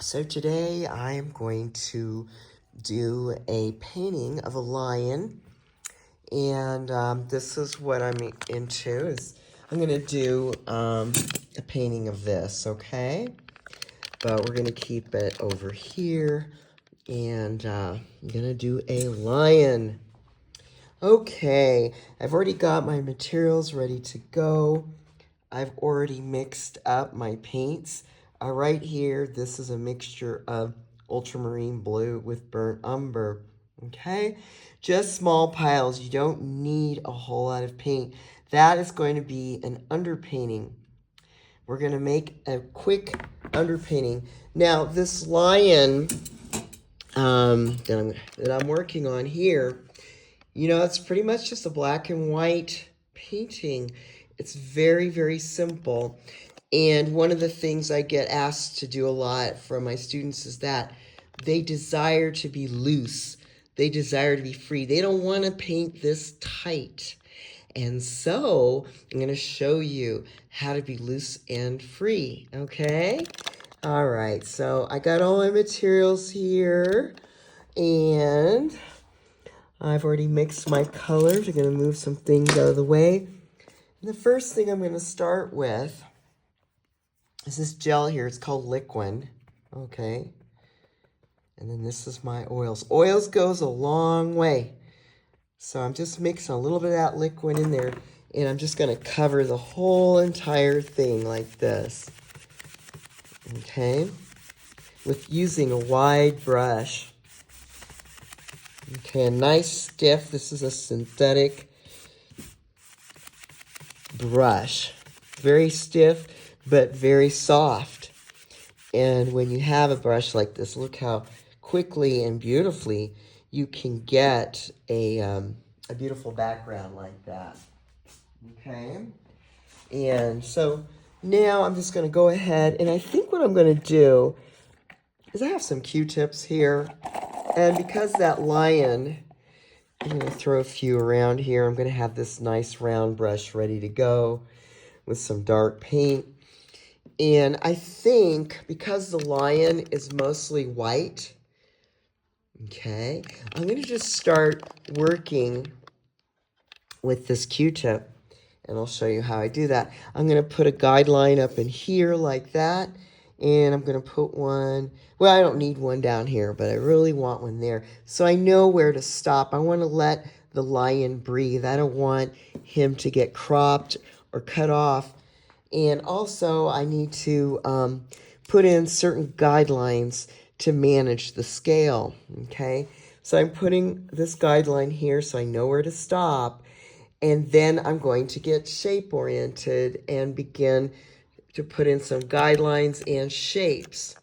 So today I am going to do a painting of a lion, and this is what I'm into. I'm going to do a painting of this, okay? But we're going to keep it over here, and I'm going to do a lion. Okay, I've already got my materials ready to go. I've already mixed up my paints. Right here, this is a mixture of ultramarine blue with burnt umber. Okay, just small piles. You don't need a whole lot of paint. That is going to be an underpainting. We're going to make a quick underpainting. Now, this lion that I'm working on here, you know, it's pretty much just a black and white painting. It's very, very simple. And one of the things I get asked to do a lot from my students is that they desire to be loose. They desire to be free. They don't want to paint this tight. And so I'm going to show you how to be loose and free, okay? All right, so I got all my materials here, and I've already mixed my colors. I'm going to move some things out of the way. And the first thing I'm going to start with is this gel here. It's called Liquid. Okay. And then this is my oils. Oils goes a long way. So I'm just mixing a little bit of that liquid in there. And I'm just going to cover the whole entire thing like this. Okay. With using a wide brush. Okay, a nice stiff. This is a synthetic brush. Very stiff, but very soft. And when you have a brush like this, look how quickly and beautifully you can get a beautiful background like that. Okay? And so now I'm just going to go ahead, and I think what I'm going to do is I have some Q-tips here. And because that lion, I'm going to throw a few around here. I'm going to have this nice round brush ready to go with some dark paint. And I think because the lion is mostly white, okay, I'm going to just start working with this Q-tip. And I'll show you how I do that. I'm going to put a guideline up in here like that. And I'm going to put one, well, I don't need one down here, but I really want one there. So I know where to stop. I want to let the lion breathe. I don't want him to get cropped or cut off. And also I need to put in certain guidelines to manage the scale, okay? So I'm putting this guideline here so I know where to stop. And then I'm going to get shape oriented and begin to put in some guidelines and shapes.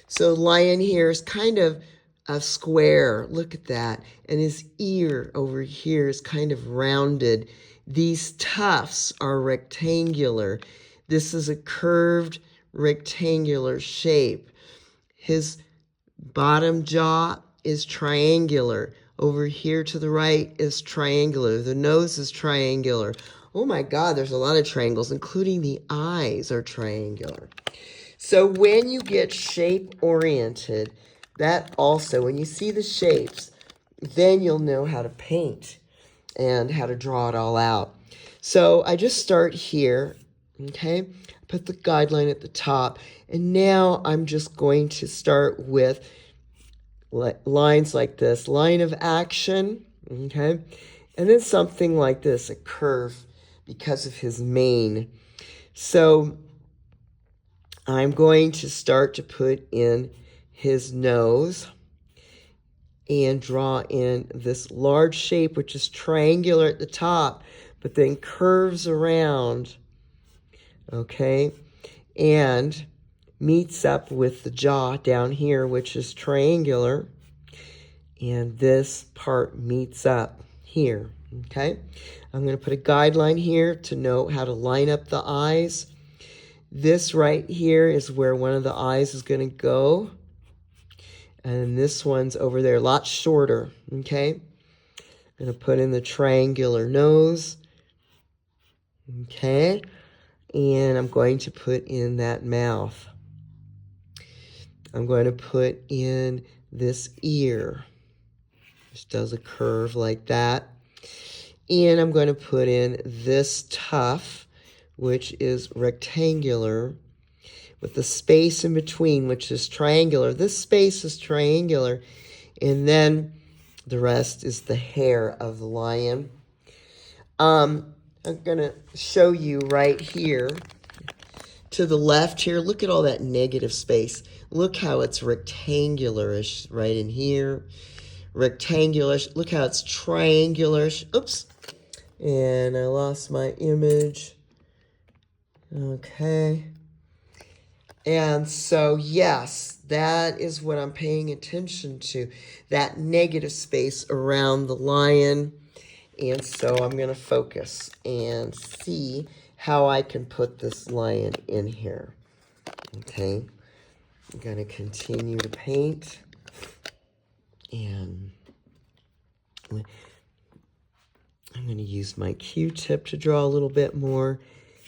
So lion here is kind of a square. Look at that. And his ear over here is kind of rounded. These tufts are rectangular. This is a curved rectangular shape. His bottom jaw is triangular. Over here to the right is triangular. The nose is triangular. Oh my God, there's a lot of triangles, including the eyes are triangular. So when you get shape oriented, that also, when you see the shapes, then you'll know how to paint and how to draw it all out. So I just start here, okay? Put the guideline at the top, and now I'm just going to start with lines like this, line of action, okay? And then something like this, a curve, because of his mane. So I'm going to start to put in his nose and draw in this large shape, which is triangular at the top, but then curves around, okay, and meets up with the jaw down here, which is triangular, and this part meets up here, okay? I'm going to put a guideline here to know how to line up the eyes. This right here is where one of the eyes is going to go. And this one's over there, a lot shorter, okay? I'm going to put in the triangular nose, okay? And I'm going to put in that mouth. I'm going to put in this ear. Just does a curve like that. And I'm going to put in this tuft, which is rectangular, with the space in between, which is triangular. This space is triangular. And then the rest is the hair of the lion. I'm going to show you right here to the left here. Look at all that negative space. Look how it's rectangular-ish right in here. Rectangular-ish. Look how it's triangular-ish. Oops. And I lost my image. Okay. And so, yes, that is what I'm paying attention to. That negative space around the lion. And so I'm going to focus and see how I can put this lion in here. Okay. I'm going to continue to paint. And I'm going to use my Q-tip to draw a little bit more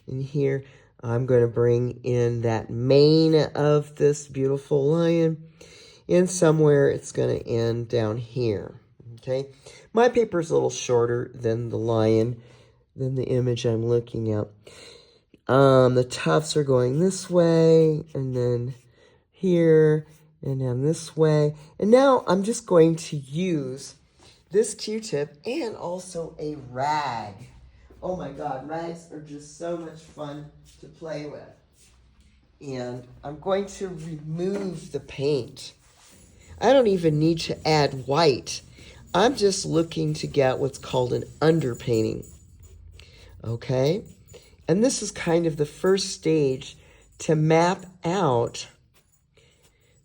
in here. I'm going to bring in that mane of this beautiful lion. And somewhere it's going to end down here. Okay. My paper is a little shorter than the lion, than the image I'm looking at. The tufts are going this way, and then here, and then this way. And now I'm just going to use this Q-tip and also a rag. Oh my God, rags are just so much fun to play with. And I'm going to remove the paint. I don't even need to add white. I'm just looking to get what's called an underpainting. Okay? And this is kind of the first stage to map out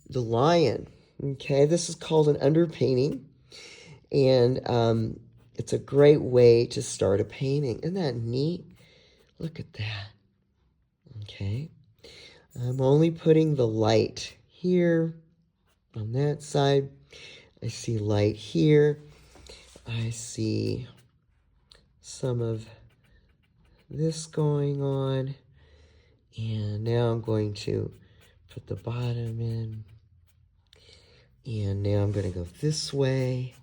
the lion. Okay? This is called an underpainting. And it's a great way to start a painting. Isn't that neat? Look at that. Okay? I'm only putting the light here on that side. I see light here. I see some of this going on. And now I'm going to put the bottom in. And now I'm going to go this way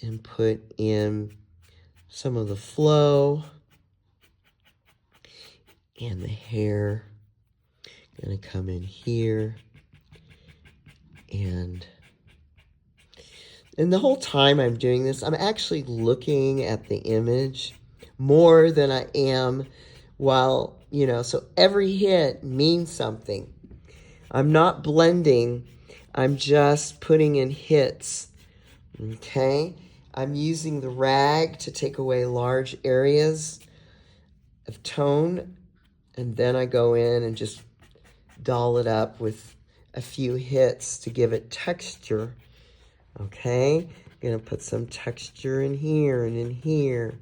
and put in some of the flow. And the hair going to come in here. And the whole time I'm doing this, I'm actually looking at the image more than I am while, so every hit means something. I'm not blending. I'm just putting in hits. Okay? I'm using the rag to take away large areas of tone. And then I go in and just doll it up with a few hits to give it texture. Okay, I'm going to put some texture in here and in here.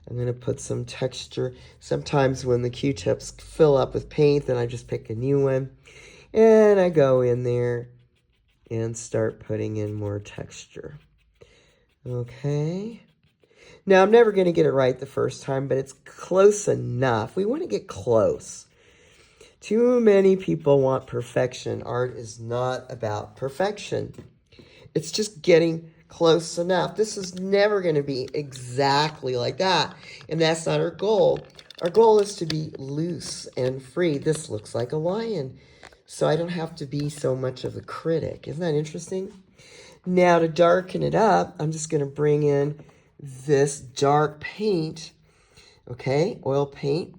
I'm going to put some texture. Sometimes when the Q-tips fill up with paint, then I just pick a new one. And I go in there and start putting in more texture. Okay. Now, I'm never going to get it right the first time, but it's close enough. We want to get close. Too many people want perfection. Art is not about perfection. It's just getting close enough. This is never going to be exactly like that. And that's not our goal. Our goal is to be loose and free. This looks like a lion. So I don't have to be so much of a critic. Isn't that interesting? Now to darken it up, I'm just going to bring in this dark paint. Okay, oil paint,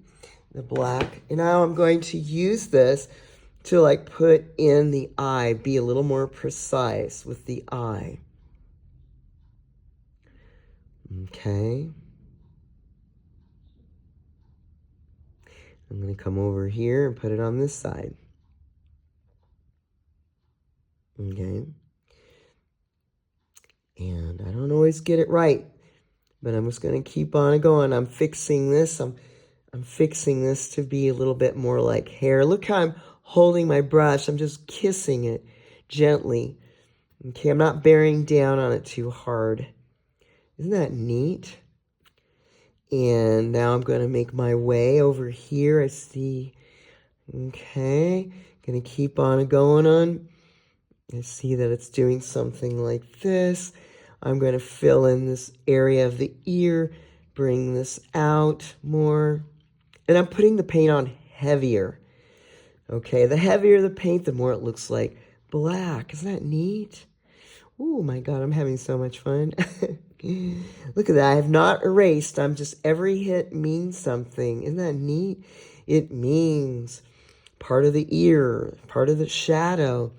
the black. And now I'm going to use this to put in the eye, be a little more precise with the eye. Okay. I'm going to come over here and put it on this side. Okay. And I don't always get it right, but I'm just going to keep on going. I'm fixing this. I'm fixing this to be a little bit more like hair. Look how I'm holding my brush. I'm just kissing it gently. Okay, I'm not bearing down on it too hard. Isn't that neat? And now I'm going to make my way over here. I see Okay, gonna keep on going on. I see that it's doing something like this. I'm going to fill in this area of the ear, bring this out more. And I'm putting the paint on heavier. Okay, the heavier the paint, the more it looks like black. Isn't that neat? Oh my God, I'm having so much fun. Look at that. I have not erased. I'm just, every hit means something. Isn't that neat? It means part of the ear, part of the shadow.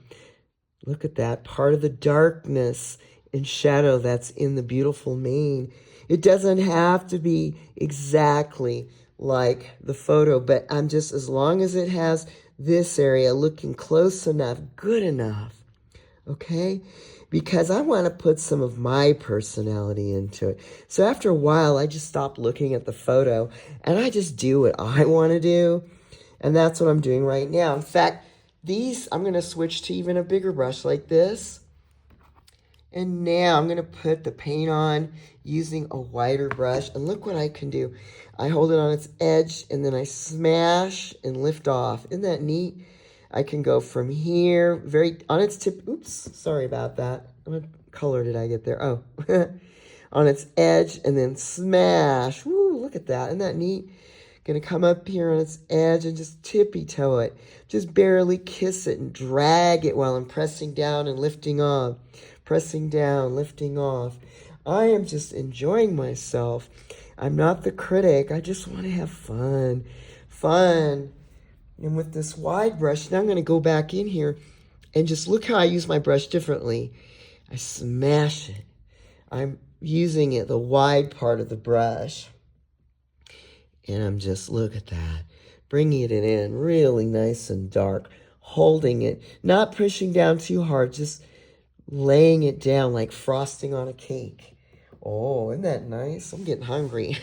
Look at that, part of the darkness and shadow that's in the beautiful mane. It doesn't have to be exactly like the photo, but I'm just, as long as it has this area looking close enough, good enough, okay? Because I want to put some of my personality into it. So after a while, I just stop looking at the photo and I just do what I want to do. And that's what I'm doing right now. In fact, these, I'm going to switch to even a bigger brush like this. And now I'm going to put the paint on using a wider brush. And look what I can do. I hold it on its edge and then I smash and lift off. Isn't that neat? I can go from here, on its tip. Oops, sorry about that. What color did I get there? Oh, on its edge and then smash. Woo, look at that. Isn't that neat? Gonna come up here on its edge and just tippy toe it. Just barely kiss it and drag it while I'm pressing down and lifting off. Pressing down, lifting off. I am just enjoying myself. I'm not the critic. I just want to have fun. Fun. And with this wide brush, now I'm going to go back in here and just look how I use my brush differently. I smash it. I'm using it, the wide part of the brush. And I'm just, look at that, bringing it in really nice and dark, holding it, not pushing down too hard, just laying it down like frosting on a cake. Oh, isn't that nice? I'm getting hungry.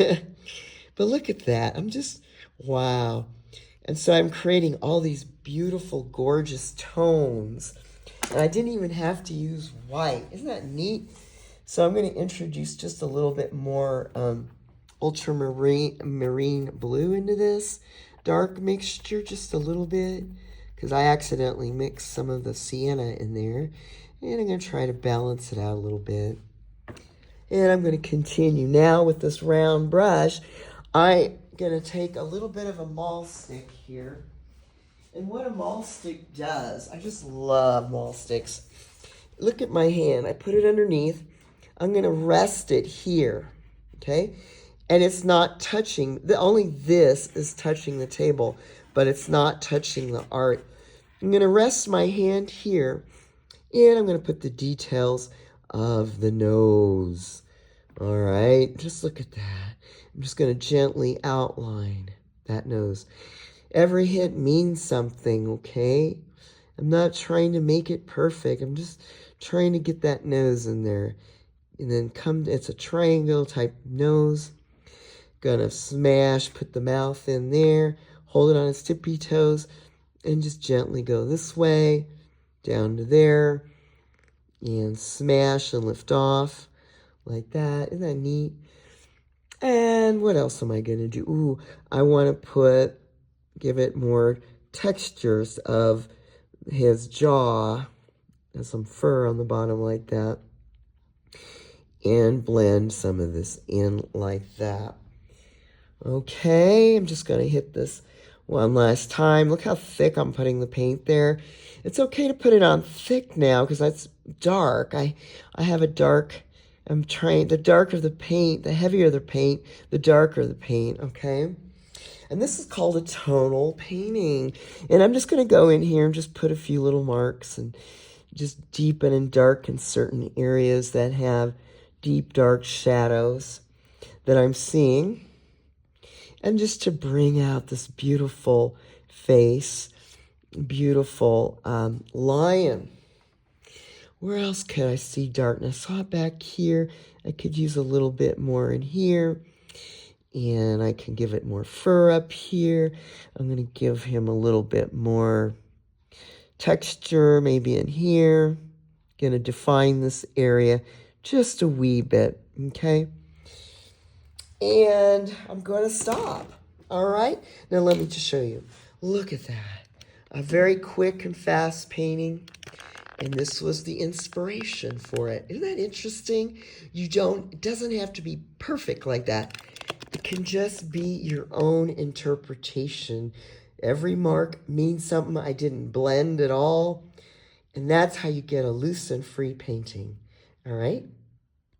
But look at that. I'm just, wow. And so I'm creating all these beautiful, gorgeous tones. And I didn't even have to use white. Isn't that neat? So I'm going to introduce just a little bit more ultramarine blue into this dark mixture, just a little bit, because I accidentally mixed some of the sienna in there, and I'm going to try to balance it out a little bit. And I'm going to continue now with this round brush. I'm going to take a little bit of a mahl stick here, and what a mahl stick does, I just love mahl sticks. Look at my hand. I put it underneath. I'm going to rest it here, okay? And it's not touching, only this is touching the table, but it's not touching the art. I'm going to rest my hand here, and I'm going to put the details of the nose. All right, just look at that. I'm just going to gently outline that nose. Every hit means something, okay? I'm not trying to make it perfect. I'm just trying to get that nose in there. And then it's a triangle type nose. Gonna smash, put the mouth in there, hold it on its tippy toes, and just gently go this way, down to there, and smash and lift off like that. Isn't that neat? And what else am I gonna do? Ooh, I wanna give it more textures of his jaw. There's some fur on the bottom like that. And blend some of this in like that. Okay, I'm just going to hit this one last time. Look how thick I'm putting the paint there. It's okay to put it on thick now because that's dark. I have a dark, the darker the paint, the heavier the paint, the darker the paint, okay? And this is called a tonal painting. And I'm just going to go in here and just put a few little marks and just deepen and darken certain areas that have deep, dark shadows that I'm seeing. And just to bring out this beautiful face, beautiful lion. Where else could I see darkness? Saw it back here. I could use a little bit more in here. And I can give it more fur up here. I'm going to give him a little bit more texture, maybe in here. Going to define this area just a wee bit, okay? And I'm going to stop, all right? Now let me just show you. Look at that. A very quick and fast painting. And this was the inspiration for it. Isn't that interesting? It doesn't have to be perfect like that. It can just be your own interpretation. Every mark means something. I didn't blend at all. And that's how you get a loose and free painting. All right?